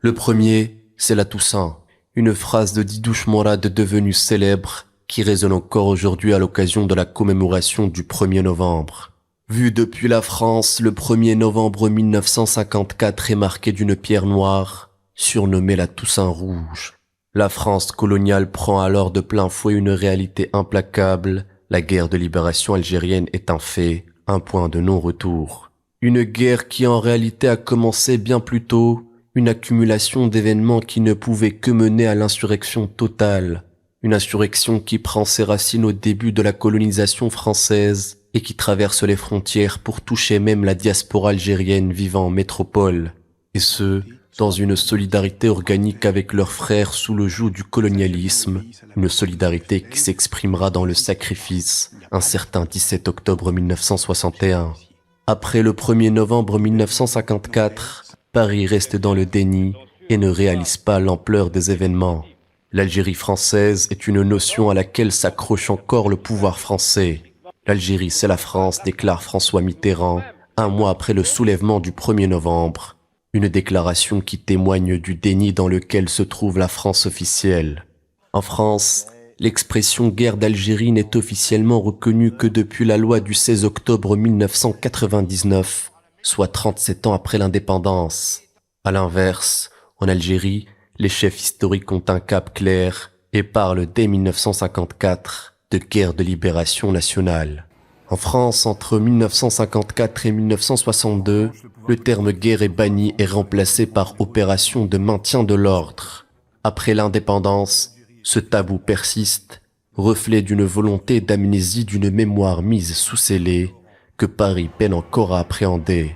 Le premier, c'est la Toussaint, une phrase de Didouche Morad devenue célèbre qui résonne encore aujourd'hui à l'occasion de la commémoration du 1er novembre. Vu depuis la France, le 1er novembre 1954 est marqué d'une pierre noire, surnommée la Toussaint rouge. La France coloniale prend alors de plein fouet une réalité implacable. La guerre de libération algérienne est un fait, un point de non-retour. Une guerre qui en réalité a commencé bien plus tôt, une accumulation d'événements qui ne pouvaient que mener à l'insurrection totale. Une insurrection qui prend ses racines au début de la colonisation française et qui traverse les frontières pour toucher même la diaspora algérienne vivant en métropole. Et ce, dans une solidarité organique avec leurs frères sous le joug du colonialisme, une solidarité qui s'exprimera dans le sacrifice, un certain 17 octobre 1961. Après le 1er novembre 1954, Paris reste dans le déni et ne réalise pas l'ampleur des événements. L'Algérie française est une notion à laquelle s'accroche encore le pouvoir français. L'Algérie, c'est la France, déclare François Mitterrand, un mois après le soulèvement du 1er novembre. Une déclaration qui témoigne du déni dans lequel se trouve la France officielle. En France, l'expression guerre d'Algérie n'est officiellement reconnue que depuis la loi du 16 octobre 1999, soit 37 ans après l'indépendance. À l'inverse, en Algérie, les chefs historiques ont un cap clair et parlent dès 1954 de guerre de libération nationale. En France, entre 1954 et 1962, le terme guerre est banni et remplacé par opération de maintien de l'ordre. Après l'indépendance, ce tabou persiste, reflet d'une volonté d'amnésie d'une mémoire mise sous scellé que Paris peine encore à appréhender.